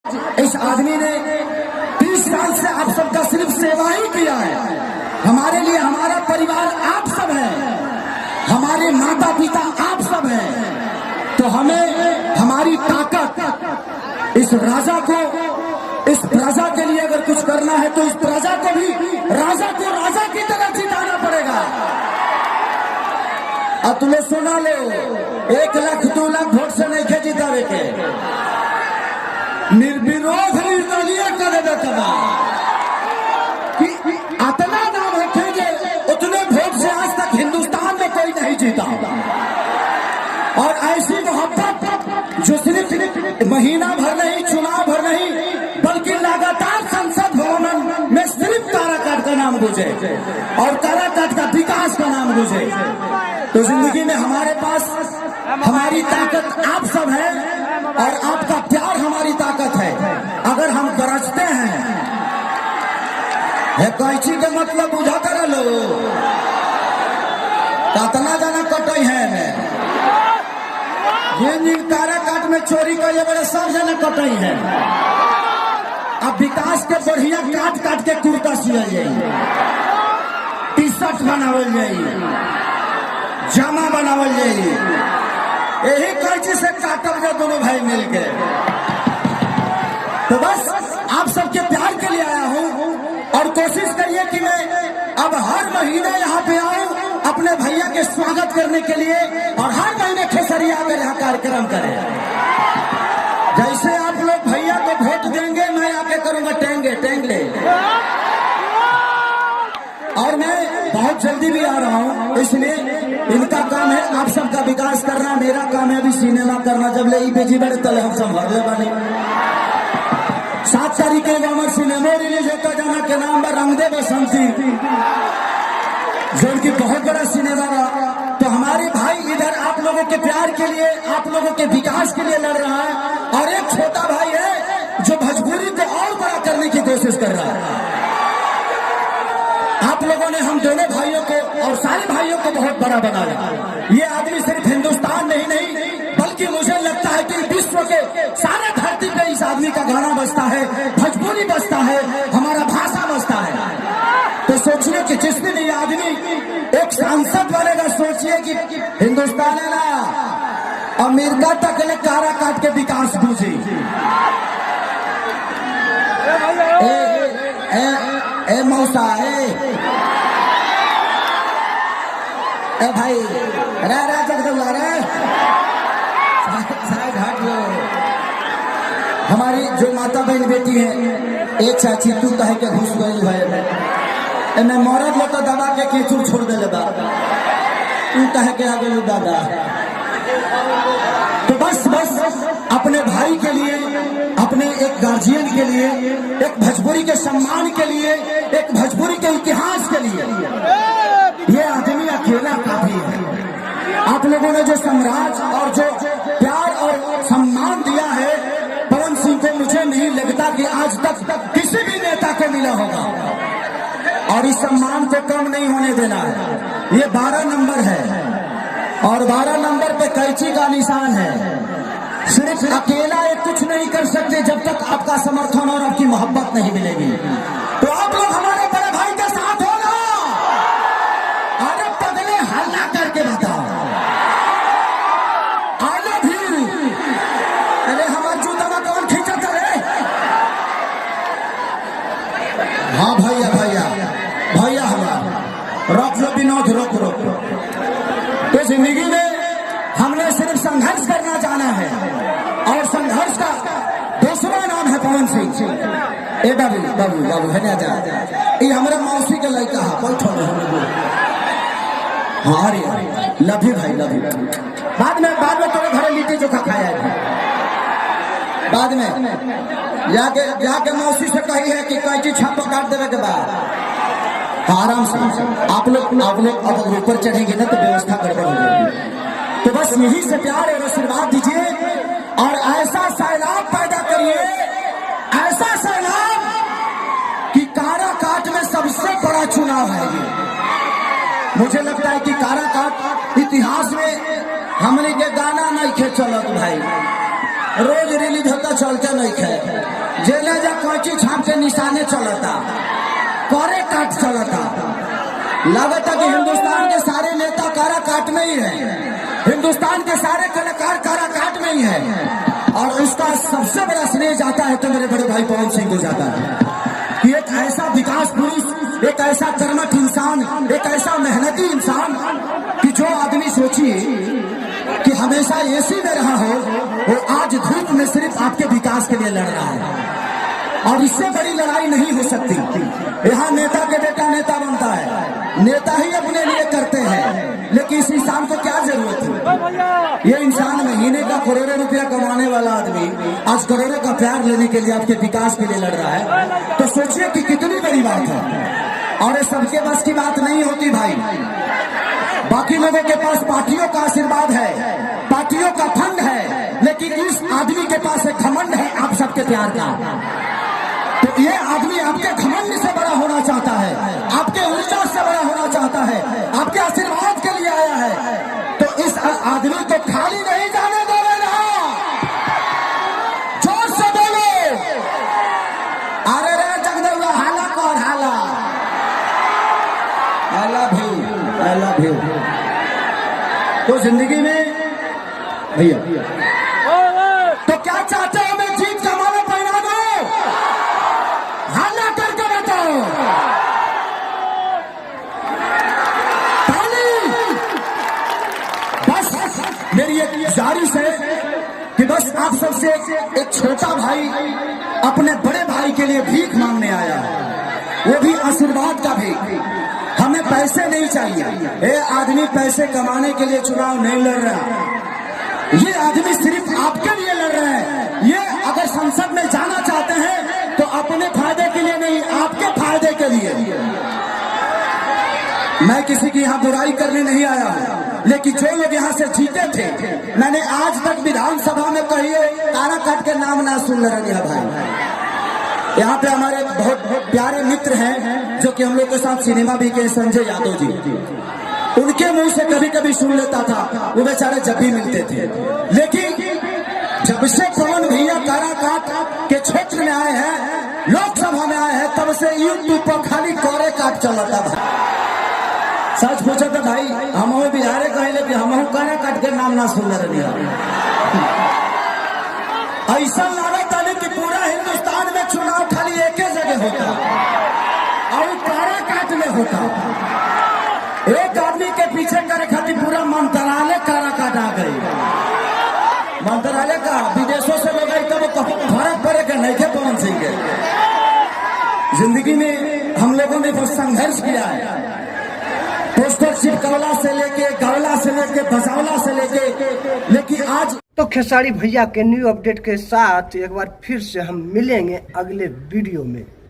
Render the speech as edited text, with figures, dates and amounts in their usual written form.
इस आदमी ने 30 साल से आप सबका सिर्फ सेवा ही किया है। हमारे लिए हमारा परिवार आप सब है, हमारे माता पिता आप सब हैं। तो हमें हमारी ताकत इस राजा को, इस प्रजा के लिए अगर कुछ करना है तो इस प्रजा को भी राजा को राजा की तरह जिताना पड़ेगा। अब तुम्हें सुना लो, 1 लाख 2 लाख वोट से नहीं खे जितावे के, निर्विरोध निर्दलीय कर देगा कि इतना नाम रखेंगे उतने वोट से आज तक हिंदुस्तान में कोई नहीं जीता। और ऐसी मोहब्बत जो सिर्फ महीना भर नहीं, चुनाव भर नहीं, बल्कि लगातार संसद भवन में सिर्फ काराकाट का नाम गूंजे और काराकाट का विकास का नाम गूंजे। तो जिंदगी में हमारे पास हमारी ताकत आप सब है और आपका प्यार हमारी ताकत है। अगर हम गरजते हैं, कैची का मतलब बुझा कर लो, कितना जाना कटई है, ये काराकाट में चोरी कर ये बड़े सब जना कटई है। अब विकास के बढ़िया काट काट के कुर्ता सियल जाइए, टी-शर्ट बनावल जाइए, जामा बनावल जाइए, यही कैची से काटब जो दोनों भाई मिलके। तो बस आप सबके प्यार के लिए आया हूँ और कोशिश करिए कि मैं अब हर महीने यहाँ पे आऊँ अपने भैया के स्वागत करने के लिए, और हर महीने खेसरिया आकर यहाँ कार्यक्रम करें। जैसे आप लोग भैया को वोट देंगे, मैं आके करूंगा टेंगले। और मैं बहुत जल्दी भी आ रहा हूँ, इसलिए इनका काम है आप सबका विकास करना, मेरा काम है अभी सिनेमा करना। जब ले बेजी बड़े तले हम संभाल ले बने 7 तारीख के अमर सिनेमा रिलीज होता जाना के नाम पर रंग दे बसंती, जो उनकी बहुत बड़ा सिनेमा रहा। तो हमारे भाई इधर आप लोगों के प्यार के लिए, आप लोगों के विकास के लिए लड़ रहा है, और एक छोटा भाई है जो भोजपुरी को और बड़ा करने की कोशिश कर रहा है। आप लोगों ने हम दोनों भाइयों को और सारे भाइयों को बहुत बड़ा बनाया। ये आदमी सिर्फ हिंदुस्तान में ही नहीं, बल्कि मुझे लगता है कि विश्व के सारे धरती पे इस आदमी का गाना बजता है, भोजपुरी बजता है, हमारा भाषा बजता है। तो सोचिए कि जिस दिन ये आदमी एक सांसद बनेगा, सोचिए कि हिंदुस्तान है ना, अमेरिका तक ले काराकाट के विकास गूंजी। ए मौसा, ए भाई, रे जगदम्बा रे, साइड हट लो। हमारी जो माता बहन बेटी है, एक चाची तू कहे के घुस गई है, मैं मरद लो तो दबा के केचुर छोड़ दे बा, तू कहे के आगे लो दादा। तो बस अपने भाई के लिए, अपने एक गार्जियन के लिए, एक भोजपुरी के सम्मान के लिए, एक भोजपुरी के इतिहास के लिए ये आदमी अकेला काफी है। आप लोगों ने जो सम्राट और जो प्यार और सम्मान दिया है पवन सिंह को, मुझे नहीं लगता कि आज तक किसी भी नेता को मिला होगा, और इस सम्मान को कम नहीं होने देना है। ये 12 नंबर है और 12 नंबर पे कैंची का निशान है। सिर्फ अकेला ये कुछ नहीं कर सकते जब तक आपका समर्थन और आपकी मोहब्बत नहीं मिलेगी। तो आप लोग हमारे बड़े भाई के साथ हो ना, अरे पगले हल्ला करके बताओ, आगे भी अरे हमारे जूता में कौन खींचा करे। हाँ भैया हमारा रोक लो विनोद, रोक। तो जिंदगी में हमने सिर्फ संघर्ष करना जाना है, और संघर्ष का दूसरा नाम है पवन सिंह। ए बाबू है ना, जा ये हमारे मौसी के लड़का है, बैठो ना। हाँ रे लव यू भाई, लव यू। बाद में तोरे घरे लिट्टी चोखा खाया है। बाद में जाके मौसी से कही है कि कैची छाप काट देवे के बाद आराम से आप लोग अगर ऊपर चढ़ेंगे ना तो व्यवस्था गड़बड़ हो जाएगी। तो बस यही से प्यार और आशीर्वाद दीजिए, और ऐसा सैलाब पैदा करिए, ऐसा सैलाब कि काराकाट में सबसे बड़ा चुनाव है ये। मुझे लगता है कि काराकाट इतिहास में हमने के गाना नहीं खे चलत भाई, रोज रिलीज होता चलते नहीं खे जेले जा कैंची छाप के निशाने चलता करे काट चलता लगता कि हिंदुस्तान के सारे नेता कारा काट में ही है, हिंदुस्तान के सारे कलाकार कारा काट में ही है। और उसका सबसे बड़ा श्रेय जाता है तो मेरे बड़े भाई पवन सिंह को जाता है कि एक ऐसा विकास पुरुष, एक ऐसा कर्मठ इंसान, एक ऐसा मेहनती इंसान कि जो आदमी सोचिए कि हमेशा एसी में रहा हो वो आज धूप में सिर्फ आपके विकास के लिए लड़ रहा है। और इससे बड़ी लड़ाई नहीं हो सकती। यहाँ नेता के बेटा नेता बनता है, नेता ही अपने लिए करते हैं, लेकिन इस इंसान को क्या जरूरत है? ये इंसान महीने का करोड़ों रुपया कमाने वाला आदमी आज करोड़ों का प्यार लेने के लिए आपके विकास के लिए लड़ रहा है, तो सोचिए कि कितनी बड़ी बात है। और ये सबके बस की बात नहीं होती भाई। बाकी लोगों के पास पार्टियों का आशीर्वाद है, पार्टियों का फंड है, लेकिन इस आदमी के पास एक घमंड है आप सबके प्यार का। तो ये आदमी आपके घमंड से बड़ा होना चाहता है, आपके ऊर्जा से बड़ा होना चाहता है, आपके आशीर्वाद के लिए आया है। तो इस आदमी को खाली नहीं जाने दोगे ना, जोर से बोलो अरे रे जगदुआ हाला कौन हाला। I love you. तो जिंदगी में भैया तो क्या चाहते हो? मैं जीत का माला पहना दो, हाला करके बताओ। ताली। बस मेरी एक गुजारिश है कि बस आप सबसे एक छोटा भाई अपने बड़े भाई के लिए भीख मांगने आया है, वो भी आशीर्वाद का भीख। हमें पैसे नहीं चाहिए, ये आदमी पैसे कमाने के लिए चुनाव नहीं लड़ रहा, ये आदमी सिर्फ आपके लिए लड़ रहा है। ये अगर संसद में जाना चाहते हैं तो अपने फायदे के लिए नहीं, आपके फायदे के लिए। मैं किसी की यहाँ बुराई करने नहीं आया हूँ, लेकिन जो लोग यहाँ से जीते थे, मैंने आज तक विधानसभा में कहिए कारा काट के नाम ना सुन रहा भाई। यहाँ पे हमारे बहुत प्यारे मित्र हैं जो कि हम लोग के साथ सिनेमा भी के, संजय यादव जी, उनके मुंह से कभी कभी सुन लेता था, वो बेचारे जब भी मिलते थे। लेकिन जब से पवन भैया काराकाट के क्षेत्र में आए हैं, लोकसभा में आए हैं, तब से यूट्यूब पर खाली कोरे काट चला था। सच पूछा था भाई, हम बिहारे कहले कि हम काराकाट के नाम ना सुन रही। ऐसा लागत है कि पूरा हिंदुस्तान में चुनाव खाली एक ही जगह होता और काराकाट में होता। एक आदमी के पीछे करे खातिर पूरा मंत्रालय काराकाट आ गई। मंत्रालय का विदेशों से लोग आई तब फर्क पड़ेगा नहीं थे पवन सिंह के। जिंदगी में हम लोगों ने बहुत संघर्ष किया है, पोस्टर चिपकवला से लेके, गवला से लेके, बसावला से लेके, लेकिन आज तो खेसारी भैया के न्यू अपडेट के साथ एक बार फिर से हम मिलेंगे अगले वीडियो में।